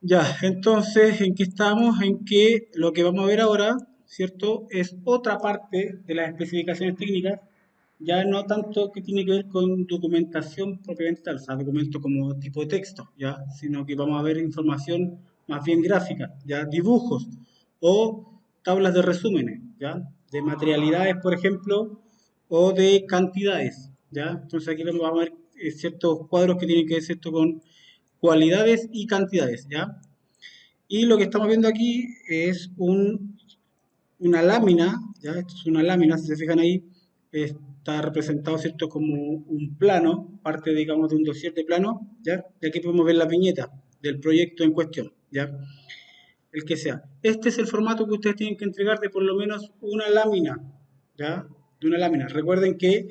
Ya, entonces, ¿en qué estamos? En que lo que vamos a ver ahora, ¿cierto? Es otra parte de las especificaciones técnicas, ya no tanto que tiene que ver con documentación propiamente tal, o sea, documento como tipo de texto, ¿ya? Sino que vamos a ver información más bien gráfica, ¿ya? Dibujos o tablas de resúmenes, ¿ya? De materialidades, por ejemplo, o de cantidades, ¿ya? Entonces aquí vamos a ver ciertos cuadros que tienen que ver, ¿cierto? Con cualidades y cantidades, ¿ya? Y lo que estamos viendo aquí es una lámina, ¿ya? Esto es una lámina, si se fijan ahí, está representado, ¿cierto? Como un plano, parte, digamos, de un dossier de plano, ¿ya? Y aquí podemos ver la viñeta del proyecto en cuestión, ¿ya? El que sea. Este es el formato que ustedes tienen que entregar de por lo menos una lámina, ¿ya? De una lámina. Recuerden que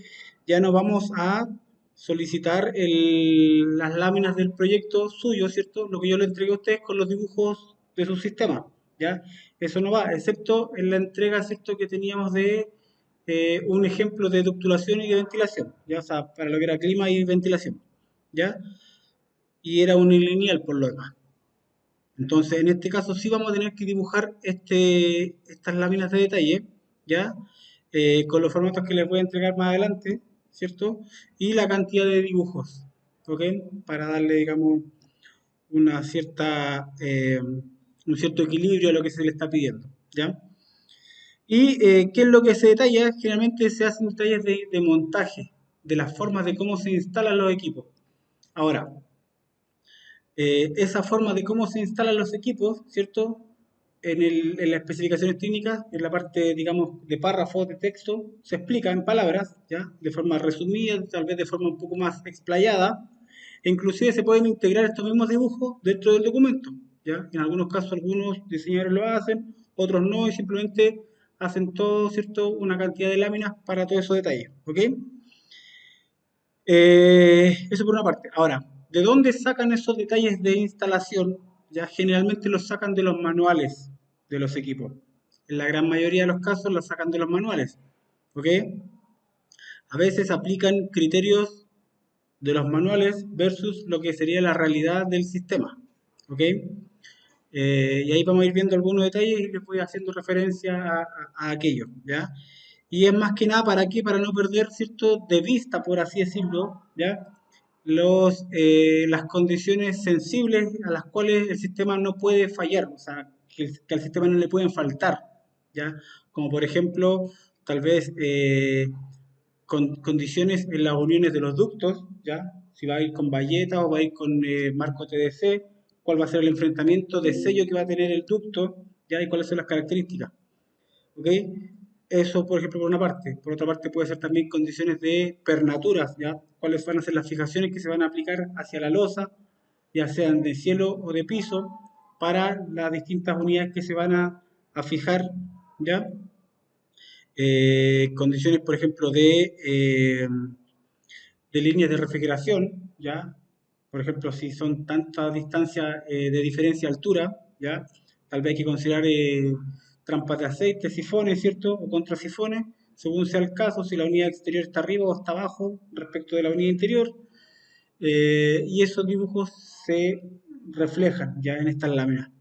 ya no vamos a solicitar las láminas del proyecto suyo, ¿cierto? Lo que yo le entregué a ustedes con los dibujos de su sistema, ¿ya? Eso no va, excepto en la entrega, ¿cierto? Que teníamos de un ejemplo de ductulación y de ventilación, ¿ya? O sea, para lo que era clima y ventilación, ¿ya? Y era unilineal por lo demás. Entonces, en este caso sí vamos a tener que dibujar estas láminas de detalle, ¿ya? Con los formatos que les voy a entregar más adelante, ¿cierto? Y la cantidad de dibujos, ¿ok? Para darle, digamos, una cierta, un cierto equilibrio a lo que se le está pidiendo, ¿ya? ¿Y qué es lo que se detalla? Generalmente se hacen detalles de montaje, de las formas de cómo se instalan los equipos. Ahora, esa forma de cómo se instalan los equipos, ¿cierto? En las especificaciones técnicas, en la parte, digamos, de párrafo de texto, se explica en palabras, ¿ya? De forma resumida, tal vez de forma un poco más explayada, e inclusive se pueden integrar estos mismos dibujos dentro del documento, ¿ya? En algunos casos algunos diseñadores lo hacen, otros no, y simplemente hacen todo, ¿cierto? Una cantidad de láminas para todos esos detalles, ¿ok? Eso por una parte. Ahora, ¿de dónde sacan esos detalles de instalación? Ya generalmente los sacan de los manuales de los equipos. En la gran mayoría de los casos los sacan de los manuales. ¿Ok? A veces aplican criterios de los manuales versus lo que sería la realidad del sistema. ¿Ok? Y ahí vamos a ir viendo algunos detalles y les voy haciendo referencia a aquello. ¿Ya? Y es más que nada para qué, para no perder, ¿cierto?, de vista, por así decirlo, ¿ya? Las condiciones sensibles a las cuales el sistema no puede fallar, o sea, que al sistema no le pueden faltar, ¿ya? Como por ejemplo, tal vez condiciones en las uniones de los ductos, ¿ya? Si va a ir con valleta o va a ir con marco TDC, cuál va a ser el enfrentamiento de sello que va a tener el ducto, ¿ya? Y cuáles son las características. ¿Ok? Eso, por ejemplo, por una parte. Por otra parte, puede ser también condiciones de pernaturas, ¿ya? Cuáles van a ser las fijaciones que se van a aplicar hacia la losa, ya sean de cielo o de piso, para las distintas unidades que se van a fijar, ¿ya? Condiciones, por ejemplo, de líneas de refrigeración, ¿ya? Por ejemplo, si son tantas distancias de diferencia de altura, ¿ya? Tal vez hay que considerar trampas de aceite, sifones, ¿cierto? O contrasifones, según sea el caso, si la unidad exterior está arriba o está abajo respecto de la unidad interior. Y esos dibujos se reflejan ya en estas láminas.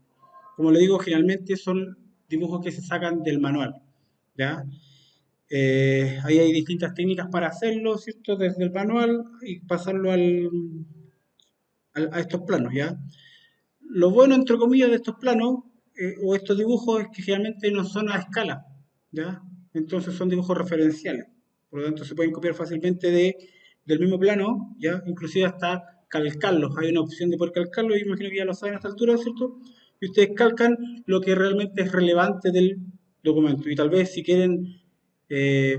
Como le digo, generalmente son dibujos que se sacan del manual, ¿ya? Ahí hay distintas técnicas para hacerlo, ¿cierto? Desde el manual y pasarlo a estos planos, ¿ya? Lo bueno, entre comillas, de estos planos o estos dibujos es que generalmente no son a escala, ¿ya? Entonces son dibujos referenciales. Por lo tanto, se pueden copiar fácilmente del mismo plano, ¿ya? Inclusive hasta calcarlos. Hay una opción de poder calcarlos, y imagino que ya lo saben a esta altura, ¿cierto? Y ustedes calcan lo que realmente es relevante del documento. Y tal vez si quieren eh,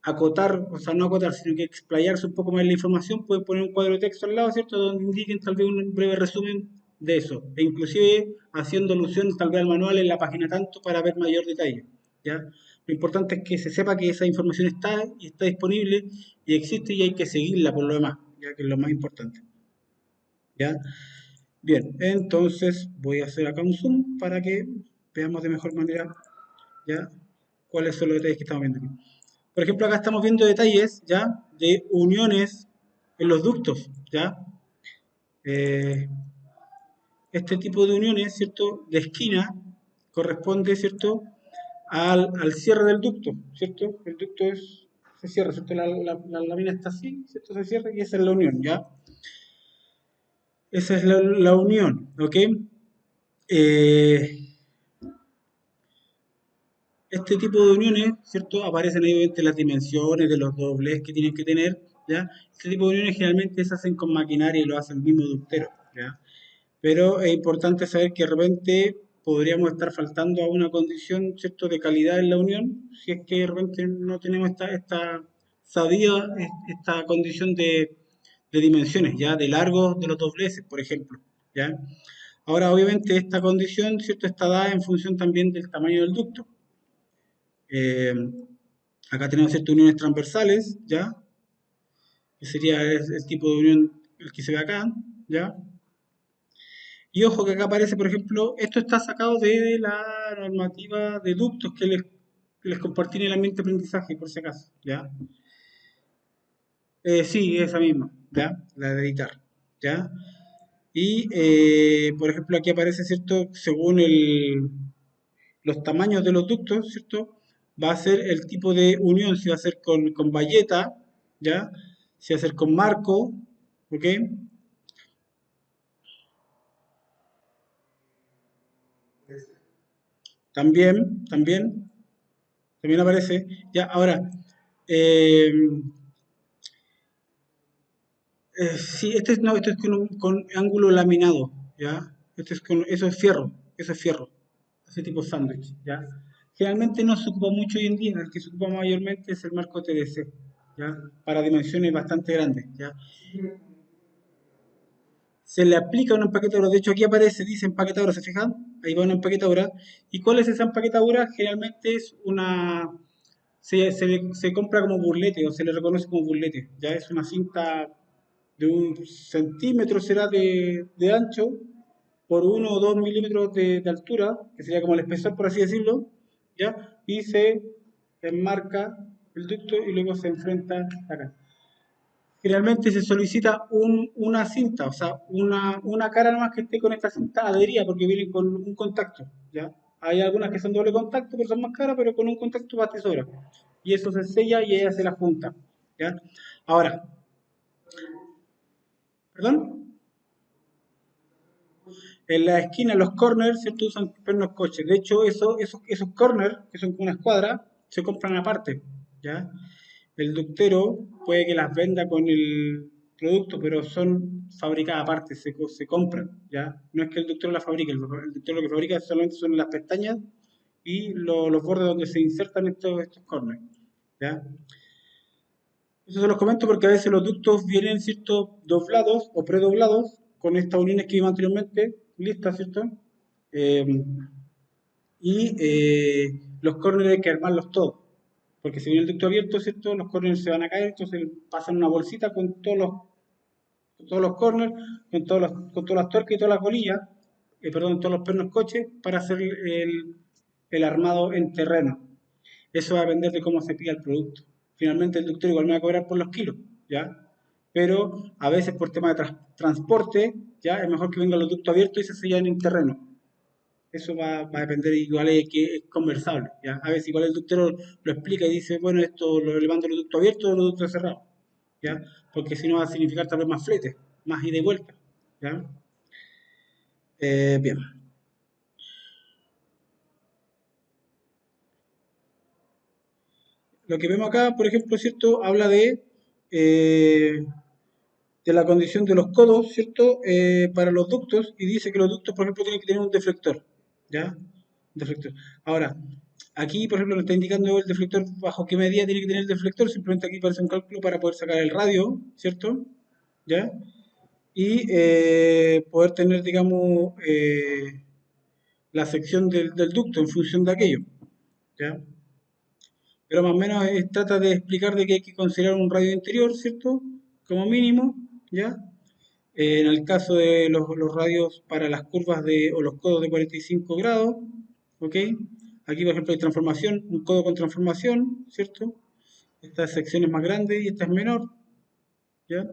acotar, o sea, no acotar, sino que explayarse un poco más en la información, pueden poner un cuadro de texto al lado, ¿cierto? Donde indiquen tal vez un breve resumen de eso, e inclusive haciendo alusión tal vez al manual en la página tanto para ver mayor detalle, ¿ya? Lo importante es que se sepa que esa información está y está disponible y existe y hay que seguirla por lo demás, ya que es lo más importante, ¿ya? Bien, entonces voy a hacer acá un zoom para que veamos de mejor manera, ¿ya? Cuáles son los detalles que estamos viendo aquí. Por ejemplo, acá estamos viendo detalles ya de uniones en los ductos, ¿ya? Eh, este tipo de uniones, ¿cierto? De esquina corresponde, ¿cierto? Al cierre del ducto, ¿cierto? El ducto se cierra, ¿cierto? La lámina está así, ¿cierto? Se cierra y esa es la unión, ¿ya? Esa es la unión, ¿ok? Eh, este tipo de uniones, ¿cierto? Aparecen ahí obviamente las dimensiones de los dobles que tienen que tener, ¿ya? Este tipo de uniones generalmente se hacen con maquinaria y lo hace el mismo ductero, ¿ya? Pero es importante saber que de repente podríamos estar faltando a una condición, ¿cierto?, de calidad en la unión, si es que de repente no tenemos esta sabida, esta condición de dimensiones, ¿ya? De largos de los dobleces, por ejemplo, ¿ya? Ahora, obviamente, esta condición, ¿cierto?, está dada en función también del tamaño del ducto. Eh, Acá tenemos ciertas uniones transversales, ¿ya? Que sería el tipo de unión el que se ve acá, ¿ya? Y ojo que acá aparece, por ejemplo, esto está sacado de la normativa de ductos que les compartí en el ambiente de aprendizaje, por si acaso, ¿ya? Sí, esa misma, ¿ya? La de editar, ¿ya? Y, por ejemplo, aquí aparece, ¿cierto? Según los tamaños de los ductos, ¿cierto? Va a ser el tipo de unión, si va a ser con bayeta, ¿ya? Si va a ser con marco, ¿ok? También aparece. Ya, ahora, eh, sí, no, esto es con ángulo laminado, ¿ya? Eso es fierro, ese tipo de sándwich, ¿ya? Generalmente no se ocupa mucho hoy en día, el que se ocupa mayormente es el marco TDC, ¿ya? Para dimensiones bastante grandes, ¿ya? Se le aplica una empaquetadora, de hecho aquí aparece, dice empaquetadora, ¿se fijan? Ahí va una empaquetadora. ¿Y cuál es esa empaquetadora? Generalmente es se compra como burlete o se le reconoce como burlete, ya es una cinta de 1 centímetro será de ancho por 1 o 2 milímetros de altura, que sería como el espesor por así decirlo, ¿ya? Y se enmarca el ducto y luego se enfrenta acá. Generalmente se solicita una cinta, o sea, una cara nomás que esté con esta cinta adherida porque viene con un contacto, ¿ya? Hay algunas que son doble contacto, pero son más caras, pero con un contacto basta y sobra. Y eso se sella y ella se la junta, ¿ya? Ahora, ¿perdón? En la esquina, los corners, ¿cierto? Usan pernos coches. De hecho, esos corners, que son como una escuadra, se compran aparte, ¿ya? El ductero puede que las venda con el producto, pero son fabricadas aparte, se compran, ¿ya? No es que el ductero las fabrique, el ductero lo que fabrica solamente son las pestañas y los bordes donde se insertan estos corners, ¿ya? Eso se los comento porque a veces los ductos vienen, ¿cierto?, doblados o predoblados con estas uniones que vimos anteriormente, listas, ¿cierto? Eh, los corners hay que armarlos todos, porque si viene el ducto abierto, ¿cierto? Los corners se van a caer, entonces pasan una bolsita con todos los corners, con todas las tuercas y todas las bolillas, perdón, todos los pernos coches para hacer el armado en terreno. Eso va a depender de cómo se pida el producto. Finalmente el doctor igual me va a cobrar por los kilos, ¿ya? Pero a veces por tema de transporte, ¿ya? Es mejor que vengan los ductos abiertos y se sellan en terreno. Eso va a depender, igual es que es conversable, ¿ya? A veces igual el doctor lo explica y dice, bueno, esto lo levando los ductos abiertos o los ductos cerrados, ¿ya? Porque si no va a significar tal vez más flete, más ida y vuelta, ¿ya? Bien. Lo que vemos acá, por ejemplo, ¿cierto? Habla eh, de la condición de los codos, ¿cierto? Para los ductos y dice que los ductos, por ejemplo, tienen que tener un deflector, ¿ya? Un deflector. Ahora, aquí, por ejemplo, nos está indicando el deflector bajo qué medida tiene que tener el deflector, simplemente aquí aparece un cálculo para poder sacar el radio, ¿cierto? ¿Ya? Y poder tener, digamos, la sección del ducto en función de aquello, ¿ya? Pero más o menos trata de explicar de que hay que considerar un radio interior, ¿cierto? Como mínimo, ¿ya? En el caso de los radios para las curvas o los codos de 45 grados, ¿ok? Aquí, por ejemplo, hay transformación, un codo con transformación, ¿cierto? Esta sección es más grande y esta es menor, ¿ya?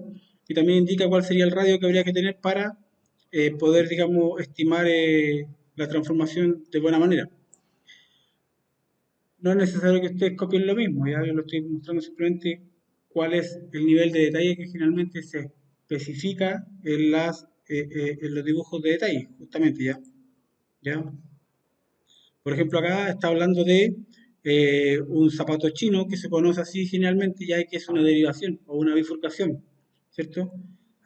Y también indica cuál sería el radio que habría que tener para poder, digamos, estimar la transformación de buena manera. No es necesario que ustedes copien lo mismo, ya yo lo estoy mostrando simplemente cuál es el nivel de detalle que generalmente se especifica en en los dibujos de detalle, justamente, ¿ya? ¿Ya? Por ejemplo, acá está hablando de un zapato chino que se conoce así generalmente, ya que es una derivación o una bifurcación, ¿cierto?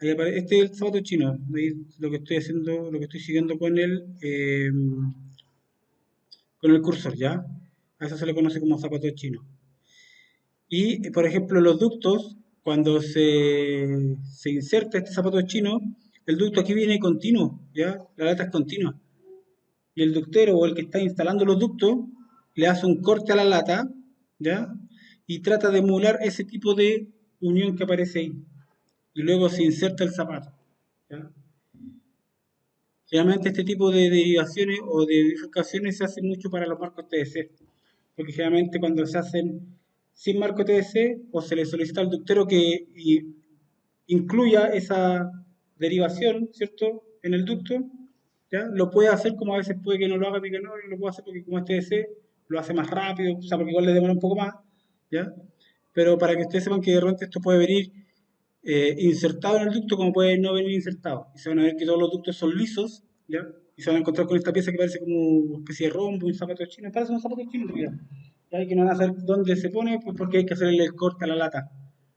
Este es el zapato chino, ahí lo que estoy haciendo, lo que estoy siguiendo con el cursor, ¿ya? A eso se le conoce como zapato chino. Y, por ejemplo, los ductos, cuando se inserta este zapato chino, el ducto aquí viene continuo, ¿ya? La lata es continua. Y el ductero o el que está instalando los ductos le hace un corte a la lata, ¿ya? Y trata de emular ese tipo de unión que aparece ahí. Y luego se inserta el zapato, ¿ya? Generalmente este tipo de derivaciones o de bifurcaciones se hacen mucho para los marcos TDC, porque generalmente cuando se hacen sin marco TDC o se le solicita al ductero que incluya esa derivación, ¿cierto? En el ducto, ¿ya? Lo puede hacer como a veces puede que no lo haga, que no, lo puede hacer porque como es TDC, lo hace más rápido, o sea, porque igual le demora un poco más, ¿ya? Pero para que ustedes sepan que de repente esto puede venir insertado en el ducto como puede no venir insertado. Y se van a ver que todos los ductos son lisos, ¿ya? Y se van a encontrar con esta pieza que parece como una especie de rombo, un zapato chino. Parece un zapato chino en realidad. ¿Ya? Y que no van a saber dónde se pone, pues porque hay que hacerle el corte a la lata,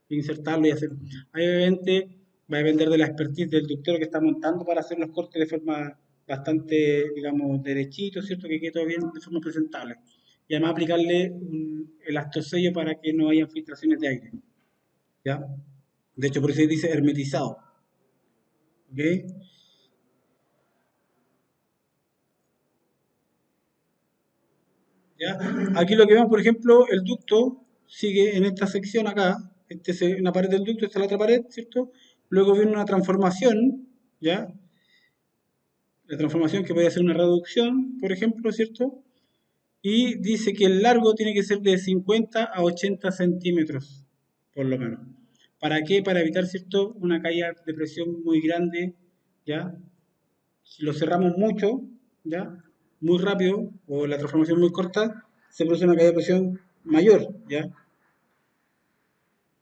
insertarlo y hacerlo. Ahí obviamente va a depender de la expertise del ductero que está montando para hacer los cortes de forma bastante, digamos, derechito, ¿cierto? Que quede todo bien de forma presentable. Y además aplicarle un elastosello para que no haya filtraciones de aire, ¿ya? De hecho, por eso dice hermetizado. ¿Ok? ¿Ya? Aquí lo que vemos, por ejemplo, el ducto sigue en esta sección acá. Este es una pared del ducto, esta es la otra pared, ¿cierto? Luego viene una transformación, ¿ya? La transformación que puede ser una reducción, por ejemplo, ¿cierto? Y dice que el largo tiene que ser de 50 a 80 centímetros, por lo menos. ¿Para qué? Para evitar, ¿cierto? Una caída de presión muy grande, ¿ya? Si lo cerramos mucho, ¿ya? Muy rápido, o la transformación muy corta, se produce una caída de presión mayor, ¿ya?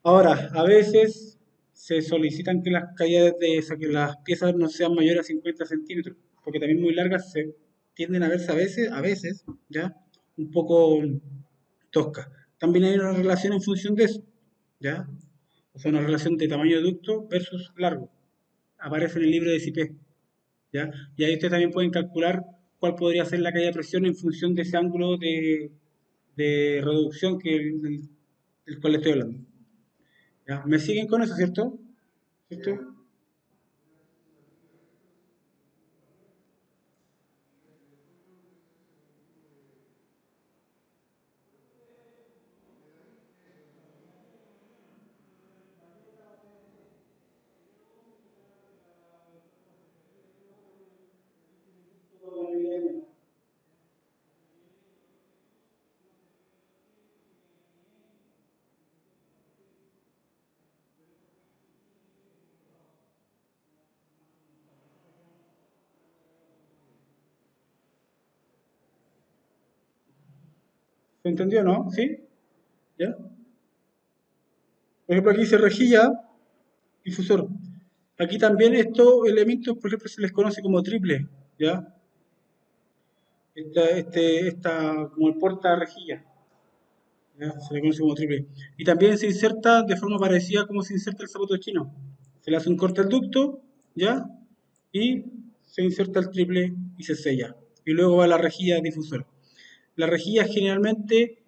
Ahora, a veces se solicitan que las caídas o sea, que las piezas no sean mayores a 50 centímetros, porque también muy largas se tienden a verse a veces, ¿ya? Un poco toscas. También hay una relación en función de eso, ¿ya? O sea, una relación de tamaño de ducto versus largo. Aparece en el libro de CIP. ¿Ya? Y ahí ustedes también pueden calcular cuál podría ser la caída de presión en función de ese ángulo de reducción del cual le estoy hablando. ¿Ya? ¿Me siguen con eso, cierto? ¿Cierto? ¿Se entendió, no? ¿Sí? ¿Ya? Por ejemplo, aquí dice rejilla, difusor. Aquí también estos elementos, por ejemplo, se les conoce como triple, ¿ya? Como el porta rejilla, ¿ya? Se le conoce como triple. Y también se inserta de forma parecida como se inserta el zapato chino. Se le hace un corte al ducto, ¿ya? Y se inserta el triple y se sella. Y luego va la rejilla difusora. La rejilla generalmente,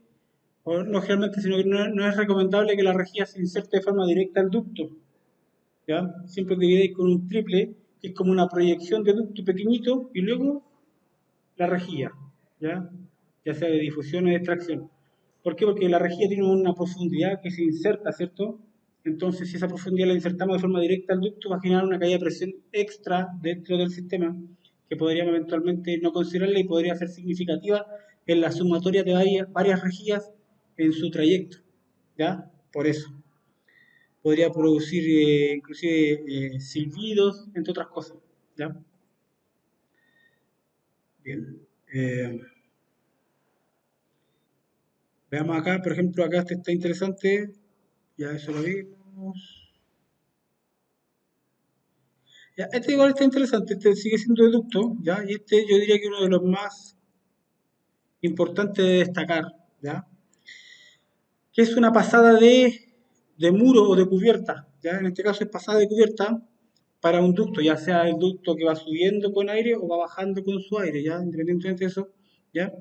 o no generalmente, sino que no es recomendable que la rejilla se inserte de forma directa al ducto, ¿ya? Siempre dividéis con un triple, que es como una proyección de ducto pequeñito, y luego la rejilla, ¿ya? Ya sea de difusión o de extracción. ¿Por qué? Porque la rejilla tiene una profundidad que se inserta, ¿cierto? Entonces, si esa profundidad la insertamos de forma directa al ducto, va a generar una caída de presión extra dentro del sistema que podríamos eventualmente no considerarla y podría ser significativa en la sumatoria de varias rejillas en su trayecto, ¿ya? Por eso. Podría producir inclusive silbidos, entre otras cosas. ¿ya? Bien. Eh, Veamos acá, por ejemplo, acá este está interesante, ya eso lo vimos. Ya, este igual está interesante, este sigue siendo deducto, ¿ya? Y este yo diría que uno de los más importantes de destacar, ¿ya? Que es una pasada de muro o de cubierta, ¿ya? En este caso es pasada de cubierta para un ducto, ya sea el ducto que va subiendo con aire o va bajando con su aire, ¿ya? Independientemente de eso, ¿ya?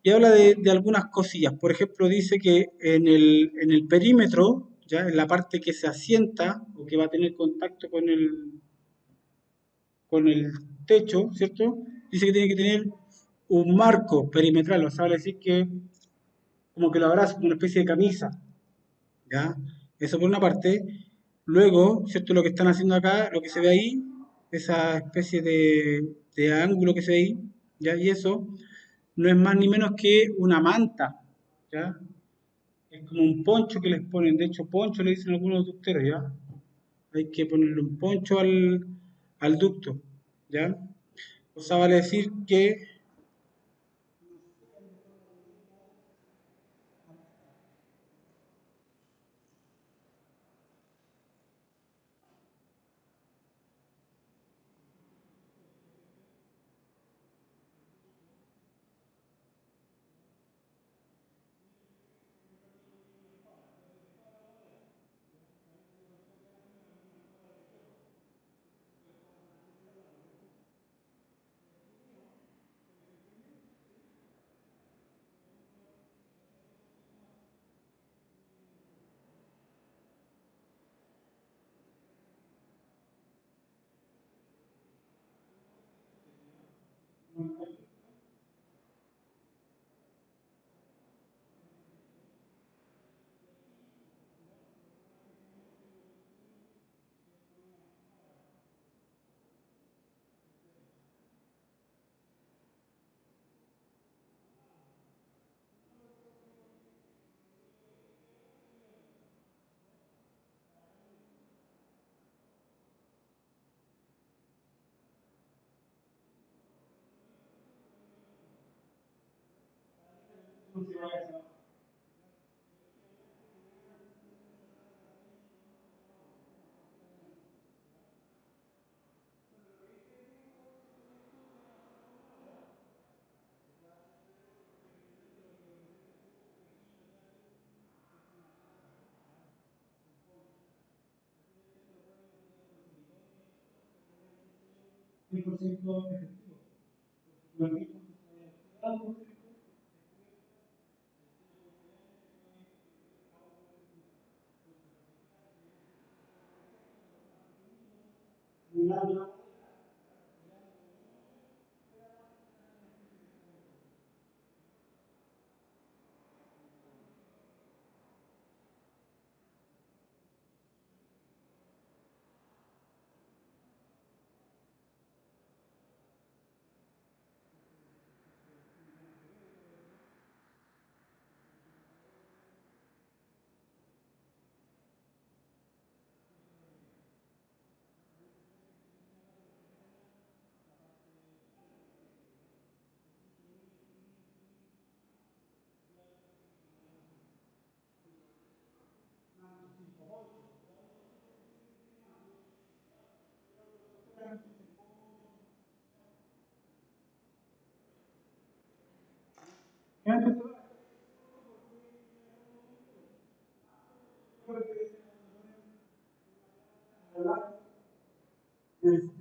Y habla de algunas cosillas. Por ejemplo, dice que en el perímetro, ya en la parte que se asienta o que va a tener contacto con el techo, ¿cierto? Dice que tiene que tener un marco perimetral, o sea, vale decir que como que lo abraza como una especie de camisa, ¿ya? Eso por una parte. Luego, ¿cierto? Lo que están haciendo acá, lo que se ve ahí, esa especie de ángulo que se ve ahí, ¿ya? Y eso no es más ni menos que una manta, ¿ya? Es como un poncho que les ponen, de hecho poncho le dicen algunos ducteros, ¿ya? Hay que ponerle un poncho al ducto, ¿ya? O sea, vale decir que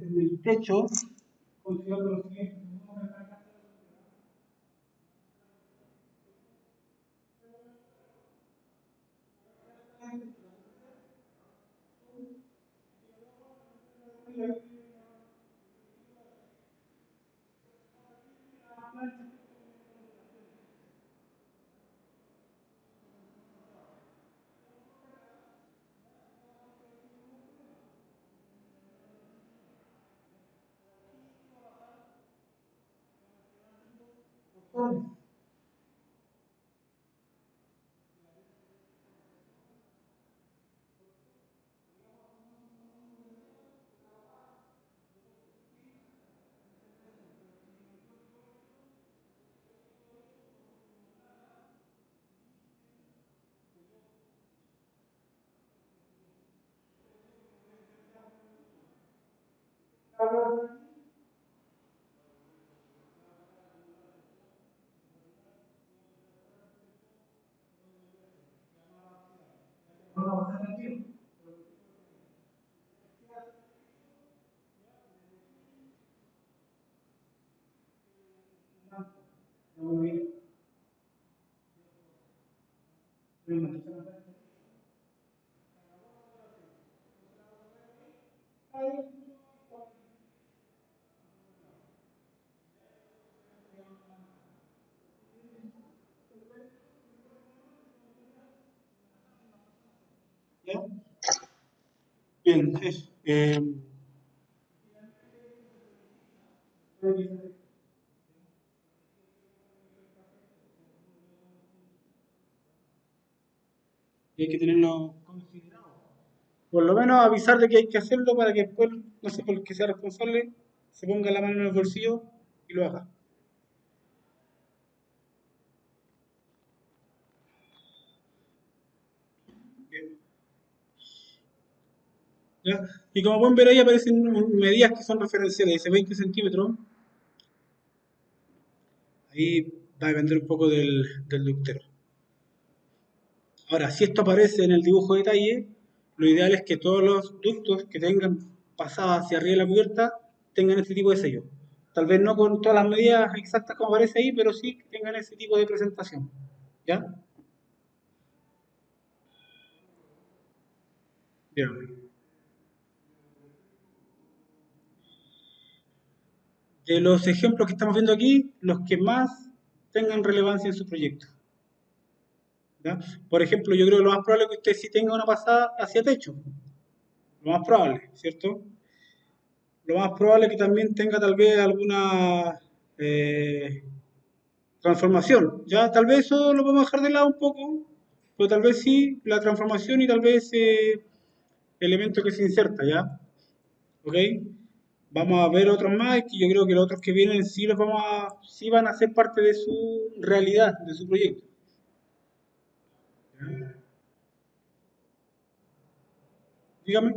en el techo, considerando lo siguiente, ¿Ya? Bien, y hay que tenerlo considerado. Por lo menos avisar de que hay que hacerlo para que después, no sé, por el que sea responsable, se ponga la mano en el bolsillo y lo haga. Bien, ¿ya? Y como pueden ver ahí aparecen medidas que son referenciales, dice 20 centímetros, ahí va a depender un poco del ductero. Ahora, si esto aparece en el dibujo de detalle, lo ideal es que todos los ductos que tengan pasada hacia arriba de la cubierta tengan este tipo de sello. Tal vez no con todas las medidas exactas como aparece ahí, pero sí que tengan ese tipo de presentación. ¿Ya? Bien. De los ejemplos que estamos viendo aquí, los que más tengan relevancia en su proyecto. ¿Ya? Por ejemplo, yo creo que lo más probable es que usted sí tenga una pasada hacia techo. Lo más probable, ¿cierto? Lo más probable es que también tenga tal vez alguna transformación. Ya tal vez eso lo podemos dejar de lado un poco, pero tal vez sí la transformación y tal vez elemento que se inserta, ¿ya? ¿Ok? Vamos a ver otros más, que yo creo que los otros que vienen sí los sí van a ser parte de su realidad, de su proyecto. ¿Ya? Dígame.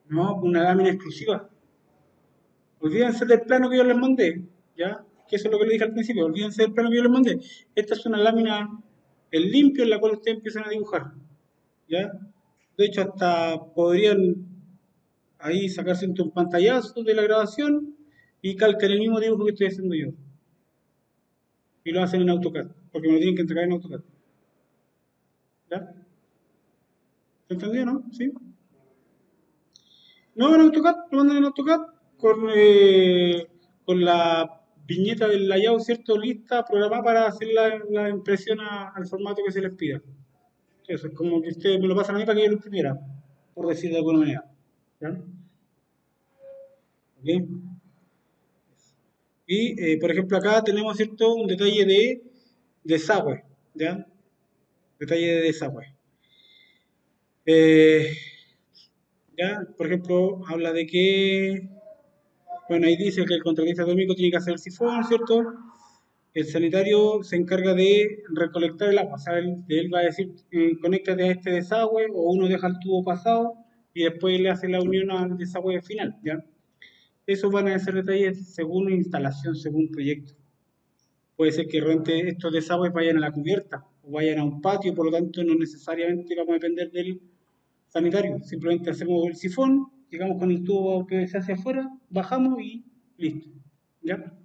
No, una lámina exclusiva. Olvídense del plano que yo les mandé, ¿ya? Que eso es lo que le dije al principio, olvídense del plano que yo les mandé. Esta es una lámina en limpio en la cual ustedes empiezan a dibujar, ¿ya? De hecho, hasta podrían ahí sacarse un pantallazo de la grabación y calcan el mismo dibujo que estoy haciendo yo. Y lo hacen en AutoCAD, porque me lo tienen que entregar en AutoCAD. ¿Ya? ¿Se entendió, no? ¿Sí? No, en AutoCAD, lo mandan en AutoCAD con la viñeta del layout, ¿cierto? Lista, programada para hacer la impresión al formato que se les pida. Eso es como que ustedes me lo pasan a mí para que yo lo imprimiera, por decir de alguna manera. ¿Ya? ¿Ok? Y, por ejemplo, acá tenemos, ¿cierto? Un detalle de desagüe, ¿ya? Detalle de desagüe. Eh, ¿Ya? Por ejemplo, habla de que, bueno, ahí dice que el contratista térmico tiene que hacer el sifón, ¿cierto? El sanitario se encarga de recolectar el agua, o sea, él va a decir, conéctate a este desagüe, o uno deja el tubo pasado y después le hace la unión al desagüe final, ¿ya? Esos van a ser detalles según instalación, según proyecto. Puede ser que realmente estos desagües vayan a la cubierta o vayan a un patio, por lo tanto no necesariamente vamos a depender del sanitario. Simplemente hacemos el sifón, llegamos con el tubo PVC hacia afuera, bajamos y listo. ¿Ya?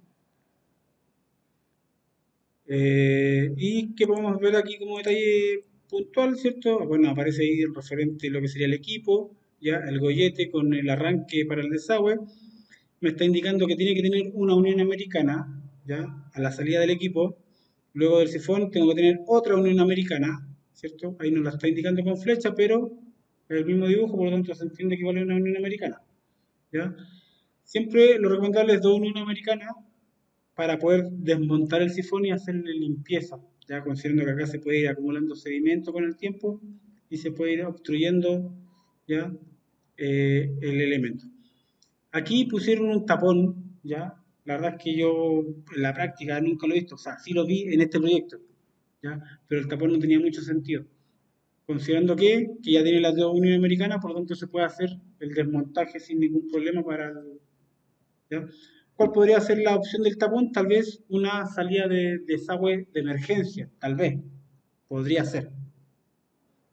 Y que podemos ver aquí como detalle puntual, ¿cierto? Bueno, aparece ahí el referente lo que sería el equipo, ya el gollete con el arranque para el desagüe. Me está indicando que tiene que tener una unión americana, ya, a la salida del equipo. Luego del sifón tengo que tener otra unión americana, ¿cierto? Ahí nos la está indicando con flecha, pero es el mismo dibujo, por lo tanto se entiende que vale una unión americana, ¿ya? Siempre lo recomendable es dos uniones americanas para poder desmontar el sifón y hacerle limpieza, ya considerando que acá se puede ir acumulando sedimento con el tiempo y se puede ir obstruyendo ya el elemento. Aquí pusieron un tapón, ya la verdad es que yo en la práctica nunca lo he visto, o sea, sí lo vi en este proyecto, ¿ya? Pero el tapón no tenía mucho sentido, considerando que ya tiene la de Unión Americana, por lo tanto se puede hacer el desmontaje sin ningún problema para el, ¿ya? ¿Cuál podría ser la opción del tapón? Tal vez una salida de desagüe de emergencia, tal vez, podría ser,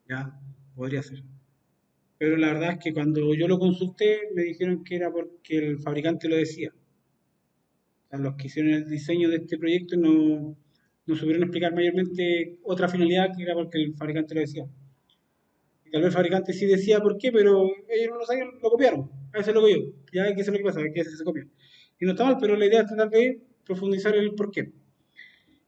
¿ya? Podría ser. Pero la verdad es que cuando yo lo consulté me dijeron que era porque el fabricante lo decía. O sea, los que hicieron el diseño de este proyecto no supieron explicar mayormente otra finalidad que era porque el fabricante lo decía. Y tal vez el fabricante sí decía por qué, pero ellos no lo sabían, lo copiaron. Eso es lo que yo. Ya hay que saber lo que pasa, que se copia. Y no está mal, pero la idea es tratar de profundizar el por qué.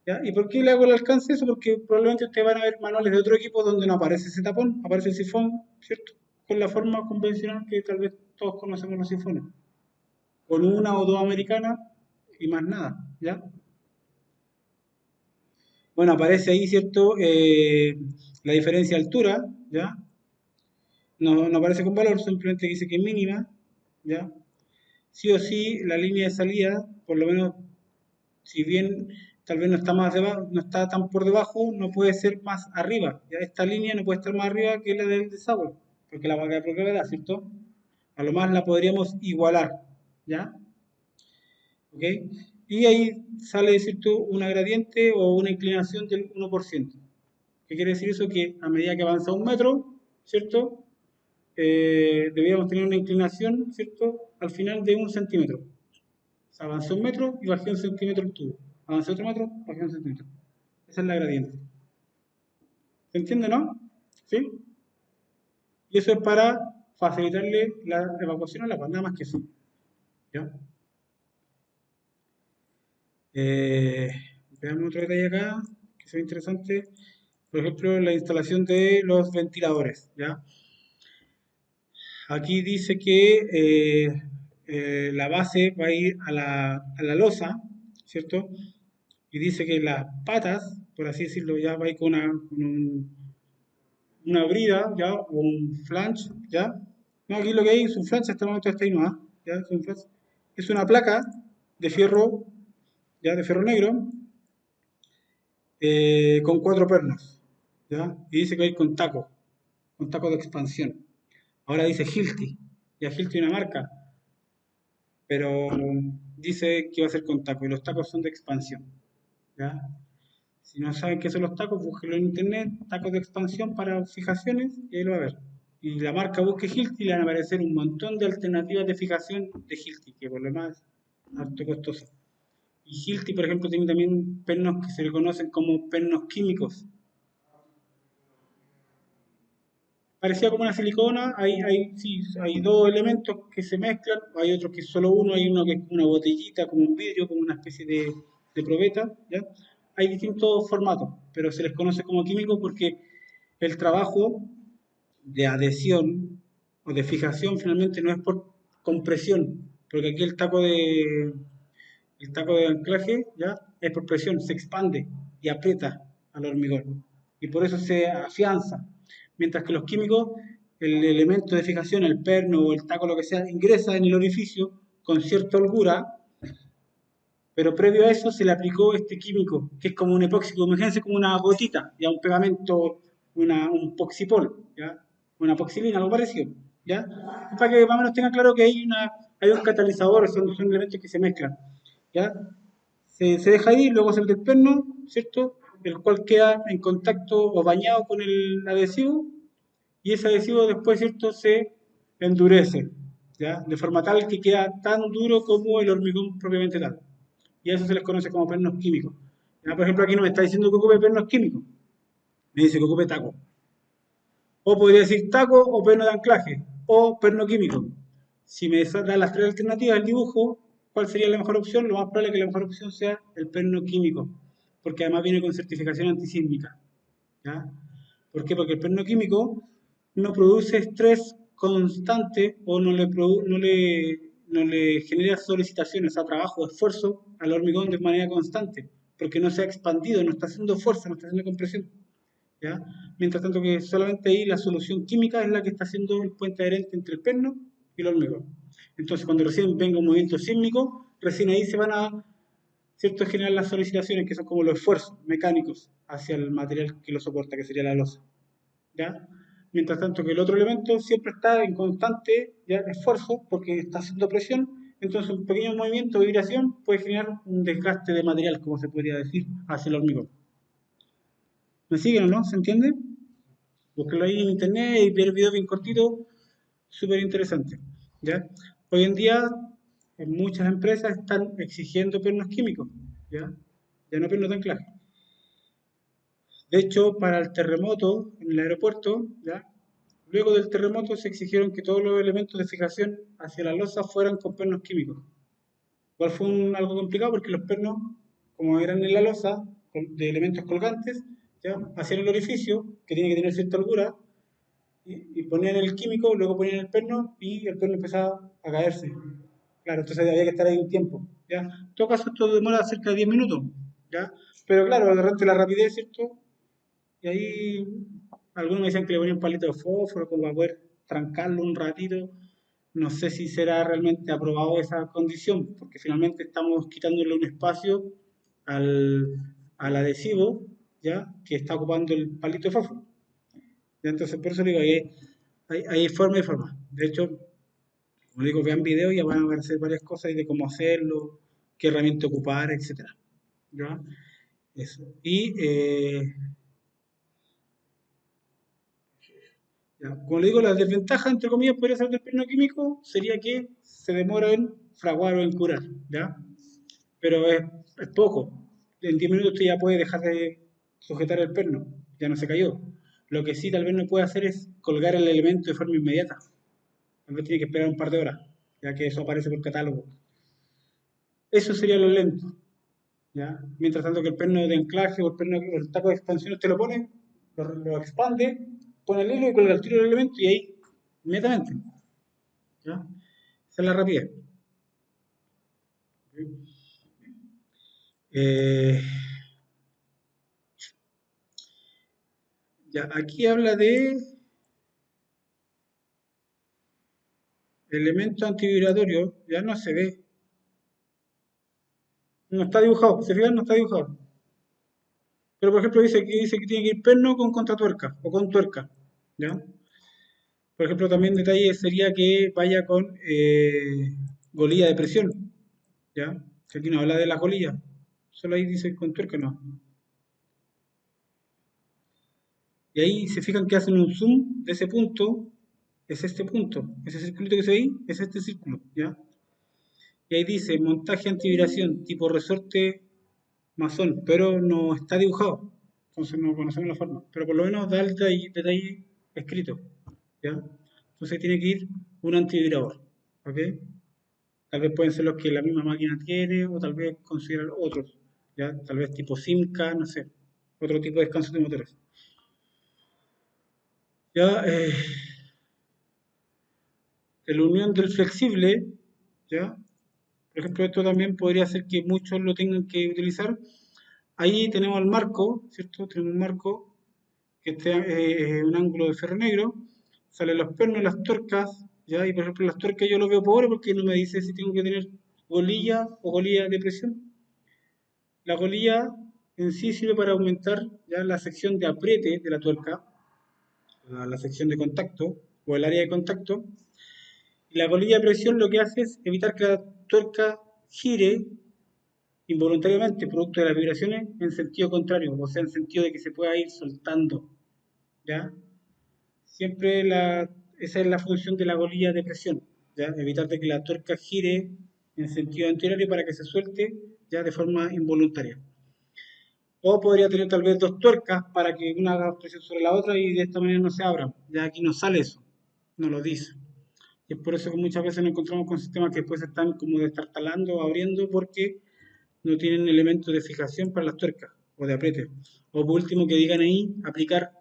¿Ya? ¿Y por qué le hago el alcance eso? Porque probablemente ustedes van a ver manuales de otro equipo donde no aparece ese tapón, aparece el sifón, ¿cierto? Con la forma convencional que tal vez todos conocemos los sifones. Con una o dos americanas y más nada, ¿ya? Bueno, aparece ahí, ¿cierto? La diferencia de altura, ¿ya? No aparece con valor, simplemente dice que es mínima, ¿ya? Sí o sí, la línea de salida, por lo menos, si bien tal vez no está más debajo, no está tan por debajo, no puede ser más arriba. ¿Ya? Esta línea no puede estar más arriba que la del desagüe, porque la va a caer por gravedad, ¿cierto? A lo más la podríamos igualar, ¿ya? ¿Ok? Y ahí sale, ¿cierto? Una gradiente o una inclinación del 1%. ¿Qué quiere decir eso? Que a medida que avanza un metro, ¿cierto? Deberíamos tener una inclinación, ¿cierto? Al final de 1 centímetro. O sea, avancé un metro y bajé 1 centímetro el tubo. Avancé otro metro, bajé 1 centímetro. Esa es la gradiente. ¿Se entiende, no? ¿Sí? Y eso es para facilitarle la evacuación a la nada más que eso. ¿Ya? Eh, Veamos otro detalle acá, que sea interesante. Por ejemplo, la instalación de los ventiladores. ¿Ya? Aquí dice que la base va a ir a la losa, ¿cierto? Y dice que las patas, por así decirlo, ya va a ir una brida, ¿ya? O un flange, ¿ya? No, aquí lo que hay es un flange, hasta el momento está ahí nomás, ¿ya? Es un flange. Es una placa de fierro, ¿ya? De ferro negro, con cuatro pernos, ¿ya? Y dice que va a ir con taco de expansión. Ahora dice Hilti, ya Hilti es una marca, pero dice que va a ser con taco y los tacos son de expansión, ¿ya? Si no saben qué son los tacos, búsquenlo en internet, tacos de expansión para fijaciones y ahí lo va a ver. Y la marca busque Hilti y le van a aparecer un montón de alternativas de fijación de Hilti, que por lo demás es harto costoso. Y Hilti, por ejemplo, tiene también pernos que se le conocen como pernos químicos. Parecía como una silicona, sí, hay dos elementos que se mezclan, hay otros que es solo uno, hay uno que es una botellita, como un vidrio, como una especie de probeta, ¿ya? Hay distintos formatos, pero se les conoce como químicos porque el trabajo de adhesión o de fijación finalmente no es por compresión, porque aquí el taco de anclaje ya es por presión, se expande y aprieta al hormigón y por eso se afianza. Mientras que los químicos, el elemento de fijación, el perno o el taco, lo que sea, ingresa en el orificio con cierta holgura, pero previo a eso se le aplicó este químico, que es como un epóxico, imagínense como una gotita, ya un pegamento, un poxipol, ¿ya? Una poxilina, algo parecido, ¿ya? Para que más o menos tengan claro que hay un catalizador, son elementos que se mezclan, ¿ya? Se deja ahí, luego se mete el perno, ¿cierto? El cual queda en contacto o bañado con el adhesivo, y ese adhesivo después, ¿cierto? Se endurece, ¿ya? De forma tal que queda tan duro como el hormigón propiamente tal. Y a eso se les conoce como pernos químicos. Ya, por ejemplo, aquí no me está diciendo que ocupe pernos químicos, me dice que ocupe taco. O podría decir taco o perno de anclaje, o perno químico. Si me da las tres alternativas del dibujo, ¿cuál sería la mejor opción? Lo más probable es que la mejor opción sea el perno químico, porque además viene con certificación antisísmica. ¿Ya? ¿Por qué? Porque el perno químico no produce estrés constante o no le genera solicitaciones a trabajo o esfuerzo al hormigón de manera constante, porque no se ha expandido, no está haciendo fuerza, no está haciendo compresión. ¿Ya? Mientras tanto que solamente ahí la solución química es la que está haciendo el puente adherente entre el perno y el hormigón. Entonces, cuando recién venga un movimiento sísmico, recién ahí se van a, ¿cierto?, generar las solicitaciones, que son como los esfuerzos mecánicos hacia el material que lo soporta, que sería la losa. ¿Ya? Mientras tanto que el otro elemento siempre está en constante, ¿ya?, esfuerzo porque está haciendo presión, entonces un pequeño movimiento de vibración puede generar un desgaste de material, como se podría decir, hacia el hormigón. ¿Me siguen o no? ¿Se entiende? Búsquelo ahí en internet y ver videos bien cortitos, súper interesante. ¿Ya? Hoy en día, en muchas empresas están exigiendo pernos químicos, ¿ya? Ya no pernos de anclaje. De hecho, para el terremoto en el aeropuerto, ¿ya?, luego del terremoto se exigieron que todos los elementos de fijación hacia la losa fueran con pernos químicos. Igual fue algo complicado porque los pernos, como eran en la losa, de elementos colgantes, ¿ya?, hacían el orificio, que tiene que tener cierta altura, y ponían el químico, luego ponían el perno y el perno empezaba a caerse. Claro, entonces había que estar ahí un tiempo. ¿Ya? En todo caso, esto demora cerca de 10 minutos. ¿Ya? Pero claro, de repente la rapidez, ¿cierto? Y ahí algunos me decían que le ponían un palito de fósforo como para poder trancarlo un ratito. No sé si será realmente aprobado esa condición, porque finalmente estamos quitándole un espacio al, al adhesivo, ¿ya?, que está ocupando el palito de fósforo. ¿Ya? Entonces, por eso digo, hay forma y forma. De hecho, como digo, vean videos y ya van a hacer varias cosas y de cómo hacerlo, qué herramienta ocupar, etcétera. ¿Ya? Eso. Y ya, como le digo, la desventaja, entre comillas, podría ser del perno químico, sería que se demora en fraguar o en curar, ¿ya? Pero es poco. En 10 minutos usted ya puede dejar de sujetar el perno, ya no se cayó. Lo que sí tal vez no puede hacer es colgar el elemento de forma inmediata. Tal vez tiene que esperar un par de horas, ya que eso aparece por catálogo. Eso sería lo lento, ¿ya? Mientras tanto que el perno de anclaje o el taco de expansión usted lo pone, lo expande, pone el hilo y cuelga el tiro del elemento y ahí, inmediatamente, ¿ya? Esa es la rapidez. Eh, ya, aquí habla de elemento antivibratorio, ya no se ve, no está dibujado, se fijan, no está dibujado. Pero por ejemplo dice que tiene que ir perno con contratuerca o con tuerca, ¿ya? Por ejemplo, también detalle sería que vaya con golilla de presión, ¿ya? Que aquí no habla de las golillas, solo ahí dice con tuerca, no. Y ahí se fijan que hacen un zoom de ese punto, es este punto, ese circulito que se ve ahí, es este círculo, ¿ya? Y ahí dice montaje antivibración tipo resorte masón, pero no está dibujado, entonces no conocemos la forma, pero por lo menos da el detalle escrito, ¿ya? Entonces tiene que ir un antivibrador, ¿ok? Tal vez pueden ser los que la misma máquina tiene, o tal vez considerar otros, ¿ya? Tal vez tipo Simca, no sé, otro tipo de descanso de motores. Ya, la unión del flexible, ¿ya? Por ejemplo, esto también podría ser que muchos lo tengan que utilizar. Ahí tenemos el marco, ¿cierto? Tenemos un marco que esté un ángulo de ferro negro. Salen los pernos, las tuercas, ¿ya? Y por ejemplo, las tuercas yo lo veo pobre porque no me dice si tengo que tener golilla o golilla de presión. La golilla en sí sirve para aumentar ya la sección de apriete de la tuerca, la sección de contacto o el área de contacto. Y la golilla de presión lo que hace es evitar que la tuerca gire involuntariamente, producto de las vibraciones, en sentido contrario, o sea, en sentido de que se pueda ir soltando, ¿ya? Siempre esa es la función de la golilla de presión, ¿ya? Evitar de que la tuerca gire en sentido anterior para que se suelte ya de forma involuntaria. O podría tener tal vez dos tuercas para que una haga presión sobre la otra y de esta manera no se abran. Ya aquí no sale eso, no lo dice. Y es por eso que muchas veces nos encontramos con sistemas que después están como destartalando o abriendo porque no tienen elementos de fijación para las tuercas o de apriete. O por último que digan ahí aplicar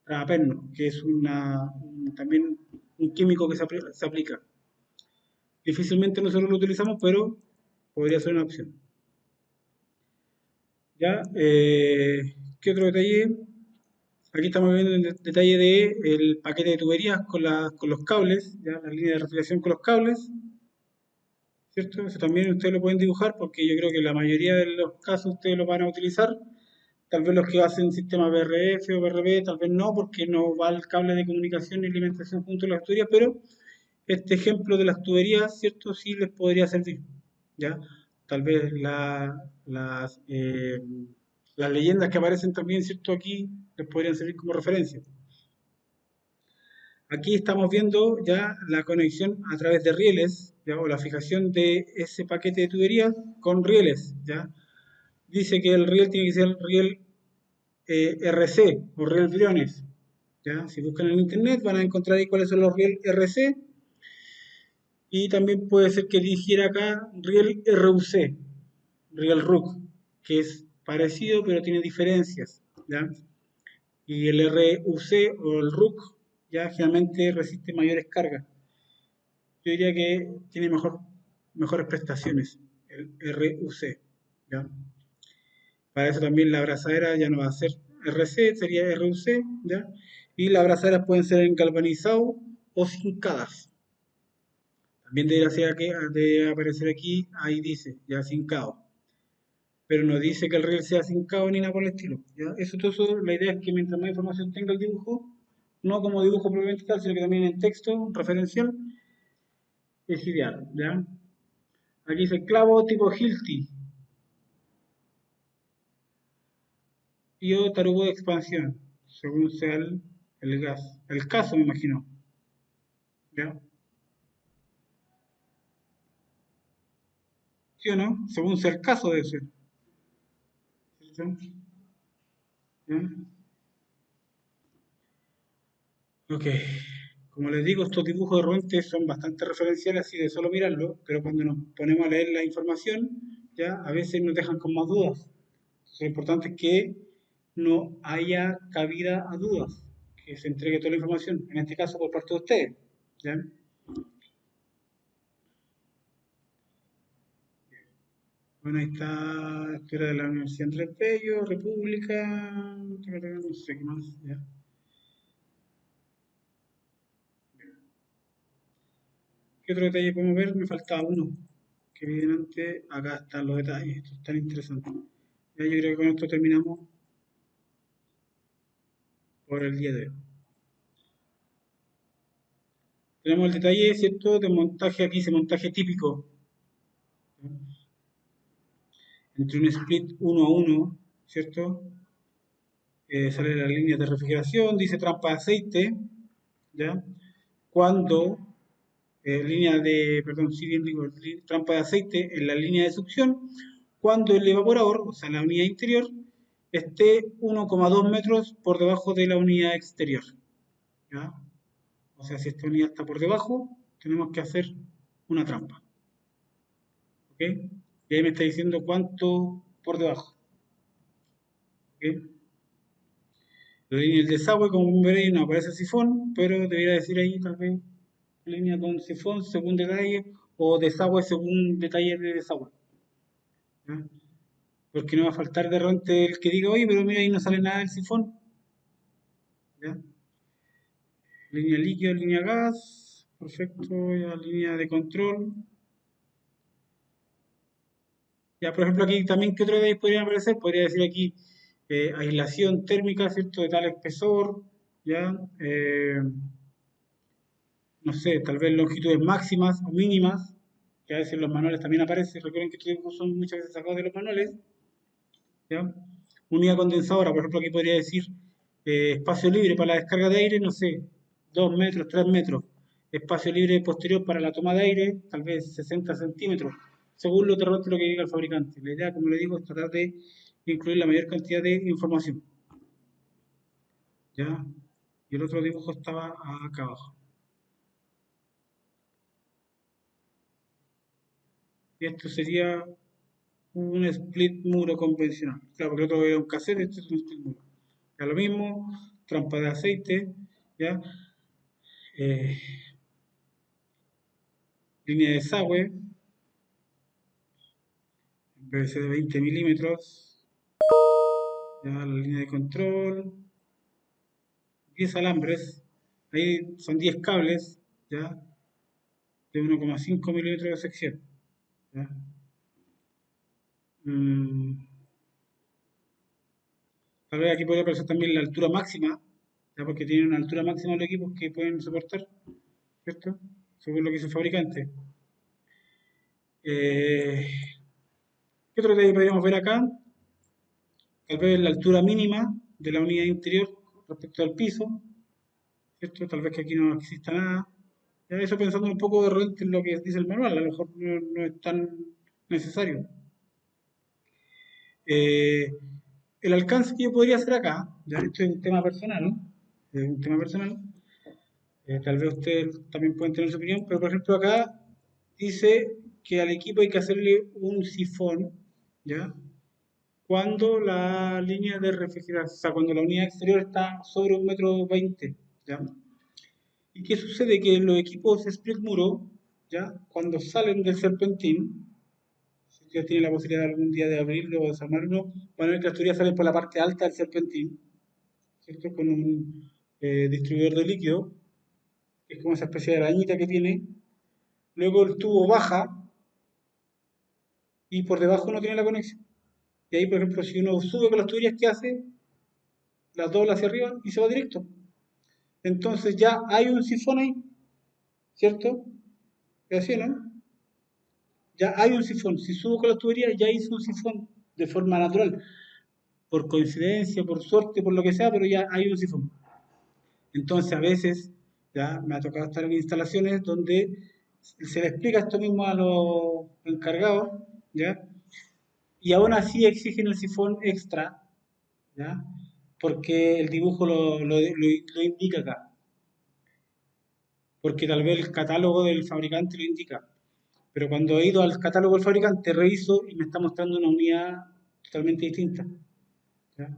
tragaperno, que es también un químico que se aplica. Difícilmente nosotros lo utilizamos, pero podría ser una opción. ¿Ya? ¿Qué otro detalle? Aquí estamos viendo el detalle del paquete de tuberías con los cables, ¿ya? La línea de refrigeración con los cables, ¿cierto? Eso también ustedes lo pueden dibujar porque yo creo que la mayoría de los casos ustedes lo van a utilizar. Tal vez los que hacen sistema BRF o BRB, tal vez no, porque no va el cable de comunicación y alimentación junto a las tuberías, pero este ejemplo de las tuberías, ¿cierto? Sí les podría servir, ¿ya? Tal vez las leyendas que aparecen también, ¿cierto? Aquí les podrían servir como referencia. Aquí estamos viendo ya la conexión a través de rieles, ¿ya? O la fijación de ese paquete de tuberías con rieles, ¿ya? Dice que el riel tiene que ser riel RC o riel briones, ¿ya? Si buscan en internet van a encontrar ahí cuáles son los riel RC y también puede ser que dijera acá riel RUC, riel RUC, que es parecido pero tiene diferencias, ¿ya? Y el RUC o el RUC ya generalmente resiste mayores cargas. Yo diría que tiene mejores prestaciones, el RUC, ¿ya? Para eso también la abrazadera ya no va a ser RC, sería RUC, ¿ya? Y las abrazaderas pueden ser en galvanizado o zincadas. También debe aparecer aquí, ahí dice, ya zincado. Pero no dice que el riel sea zincado ni nada por el estilo, ¿ya? Todo eso, la idea es que mientras más información tenga el dibujo, no como dibujo propiamente tal, sino que también en texto referencial, es ideal, ¿ya? Aquí dice clavo tipo Hilti y o tarugo de expansión, según sea el gas. El caso, me imagino, ¿ya? ¿Sí o no? Según sea el caso debe ser. ¿Sí? ¿Ya? Ok. Como les digo, estos dibujos de Ruente son bastante referenciales, así de solo mirarlo, pero cuando nos ponemos a leer la información, ya a veces nos dejan con más dudas. Lo importante es que no haya cabida a dudas, que se entregue toda la información, en este caso por parte de ustedes. ¿Ya? Bueno, ahí está, esto era de la Universidad Andrés Bello, República, no sé qué más. ¿Ya? ¿Qué otro detalle podemos ver? Me faltaba uno, que evidentemente acá están los detalles, esto es tan interesante. Ya yo creo que con esto terminamos por el día de hoy. Tenemos el detalle, ¿cierto?, de montaje, aquí dice montaje típico, entre un split 1 a 1, ¿cierto? Sale la línea de refrigeración, dice trampa de aceite, ¿ya? Cuando, línea de, perdón, sí bien digo, trampa de aceite en la línea de succión, cuando el evaporador, o sea, la unidad interior, esté 1,2 metros por debajo de la unidad exterior, ¿ya? O sea, si esta unidad está por debajo, tenemos que hacer una trampa, ¿ok? Y ahí me está diciendo cuánto por debajo, ¿ok? La línea del desagüe, como veréis, no aparece sifón, pero debería decir ahí tal vez línea con sifón según detalle o desagüe según detalle de desagüe, ¿ya? Porque no va a faltar de repente el que diga, oye, pero mira, ahí no sale nada del sifón, ¿ya? Línea líquido, línea gas, perfecto, ya línea de control. Ya, por ejemplo, aquí también, ¿qué otro detalle podrían aparecer? Podría decir aquí aislación térmica, ¿cierto? De tal espesor, ¿ya? No sé, tal vez longitudes máximas o mínimas, que a veces en los manuales también aparece. Recuerden que estos dibujos son muchas veces sacados de los manuales, ¿ya? Unidad condensadora, por ejemplo, aquí podría decir espacio libre para la descarga de aire, no sé, 2 metros, 3 metros. Espacio libre posterior para la toma de aire, tal vez 60 centímetros, según lo terrestre lo que diga el fabricante. La idea, como le digo, es tratar de incluir la mayor cantidad de información, ¿ya? Y el otro dibujo estaba acá abajo. Y esto sería un split muro convencional. Claro, porque el otro era un cassette, este es un split muro. Ya lo mismo, trampa de aceite, ¿ya? Eh, línea de desagüe, PVC de 20 milímetros, ya la línea de control, 10 alambres, ahí son 10 cables, ya, de 1,5 milímetros de sección. ¿ya? Mm, Tal vez aquí podría aparecer también la altura máxima, ¿ya? Porque tienen una altura máxima los equipos que pueden soportar, ¿cierto? Según lo que hizo el fabricante. Eh, ¿Qué otro detalle podríamos ver acá? Tal vez la altura mínima de la unidad interior respecto al piso, ¿cierto? Tal vez que aquí no exista nada. Ya eso pensando un poco de repente en lo que dice el manual, a lo mejor no es tan necesario. Eh, el alcance que yo podría hacer acá, ya esto es un tema personal, ¿no? Es un tema personal. Tal vez ustedes también pueden tener su opinión, pero por ejemplo acá dice que al equipo hay que hacerle un sifón, ¿ya? Cuando la línea de refrigeración, o sea, cuando la unidad exterior está sobre 1,20 m, ¿ya? ¿Y qué sucede? Que los equipos split muro, ¿ya? Cuando salen del serpentín, si ustedes tienen la posibilidad de algún día de abrirlo o desarmarlo, van a ver que las tuberías salen por la parte alta del serpentín, ¿cierto? Con un distribuidor de líquido, que es como esa especie de arañita que tiene. Luego el tubo baja y por debajo no tiene la conexión. Y ahí, por ejemplo, si uno sube con las tuberías, ¿qué hace? Las dobla hacia arriba y se va directo. Entonces ya hay un sifón ahí, ¿cierto? Es así, ¿no? Ya hay un sifón. Si subo con la tubería, ya hice un sifón de forma natural. Por coincidencia, por suerte, por lo que sea, pero ya hay un sifón. Entonces a veces ya me ha tocado estar en instalaciones donde se le explica esto mismo a los encargados, ¿ya? Y aún así exigen el sifón extra, ¿ya? Porque el dibujo lo indica acá. Porque tal vez el catálogo del fabricante lo indica. Pero cuando he ido al catálogo del fabricante, reviso y me está mostrando una unidad totalmente distinta, ¿ya?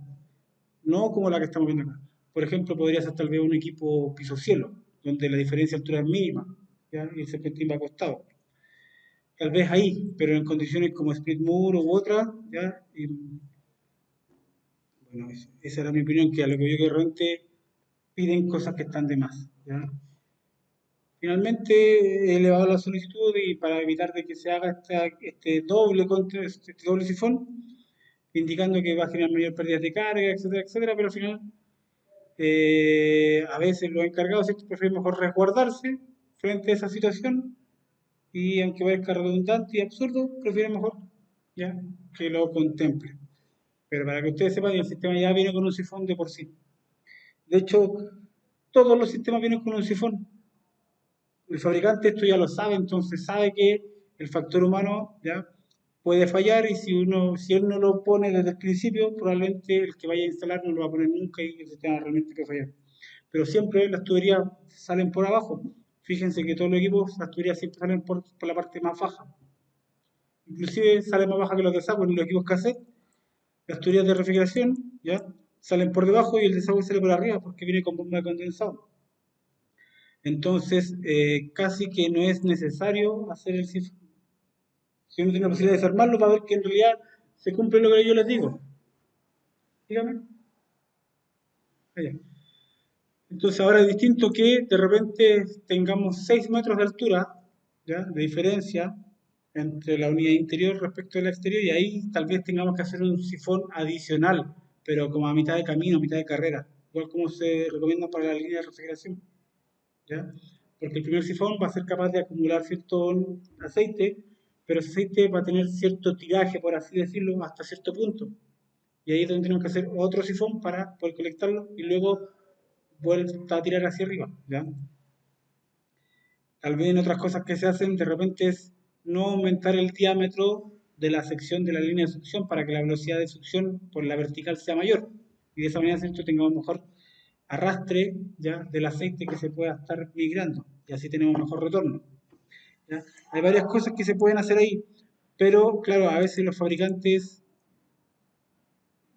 No como la que estamos viendo acá. Por ejemplo, podría ser tal vez un equipo piso-cielo, donde la diferencia de altura es mínima, ¿ya? Y el serpentín va acostado. Tal vez ahí, pero en condiciones como split muro u otra, ¿ya? Y, bueno, esa era mi opinión, que a lo que yo que realmente piden cosas que están de más, ¿ya? Finalmente he elevado la solicitud y para evitar de que se haga este doble sifón, indicando que va a generar mayor pérdida de carga, etcétera, etcétera, pero al final a veces los encargados prefieren mejor resguardarse frente a esa situación y aunque parezca redundante y absurdo, prefieren mejor ya que lo contemple. Pero para que ustedes sepan, el sistema ya viene con un sifón de por sí. De hecho, todos los sistemas vienen con un sifón. El fabricante esto ya lo sabe, entonces sabe que el factor humano ya puede fallar y si él no lo pone desde el principio, probablemente el que vaya a instalar no lo va a poner nunca y el sistema realmente puede fallar. Pero siempre las tuberías salen por abajo. Fíjense que todos los equipos, las tuberías siempre salen por la parte más baja. Inclusive sale más baja que los desagües en los equipos cassette. Las tuberías de refrigeración ya salen por debajo y el desagüe sale por arriba porque viene con bomba de condensado. Entonces, casi que no es necesario hacer el sifón. Si uno tiene la posibilidad de desarmarlo, va a ver que en realidad se cumple lo que yo les digo. Dígame. Allá. Entonces, ahora es distinto que de repente tengamos 6 metros de altura, ¿ya? De diferencia entre la unidad interior respecto a la exterior, y ahí tal vez tengamos que hacer un sifón adicional, pero como a mitad de camino, a mitad de carrera, igual como se recomienda para la línea de refrigeración, ¿ya? Porque el primer sifón va a ser capaz de acumular cierto aceite, pero ese aceite va a tener cierto tiraje, por así decirlo, hasta cierto punto. Y ahí es donde tenemos que hacer otro sifón para poder colectarlo y luego vuelta a tirar hacia arriba, ¿ya? Tal vez en otras cosas que se hacen de repente es no aumentar el diámetro de la sección de la línea de succión para que la velocidad de succión por la vertical sea mayor. Y de esa manera ¿cierto? Tengamos mejor arrastre ya del aceite que se pueda estar migrando y así tenemos mejor retorno, ¿ya? Hay varias cosas que se pueden hacer ahí, pero claro, a veces los fabricantes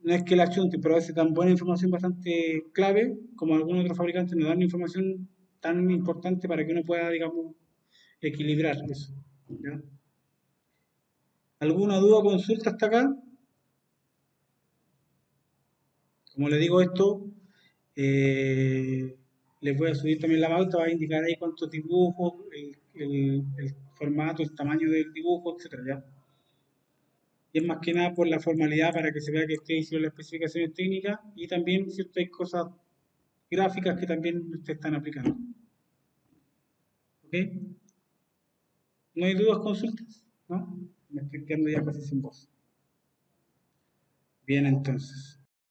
no es que la achunten, pero a veces dan buena información bastante clave, como algunos otros fabricantes nos dan información tan importante para que uno pueda, digamos, equilibrar eso, ¿ya? ¿Alguna duda o consulta hasta acá? Como le digo esto, les voy a subir también la pauta, va a indicar ahí cuántos dibujos, formato, el tamaño del dibujo, etcétera, ¿ya? Y es más que nada por la formalidad para que se vea que ustedes hicieron las especificaciones técnicas y también ciertas cosas gráficas que también ustedes están aplicando. ¿Ok? ¿No hay dudas, consultas? ¿No? Me estoy quedando ya casi sin voz. Bien, entonces.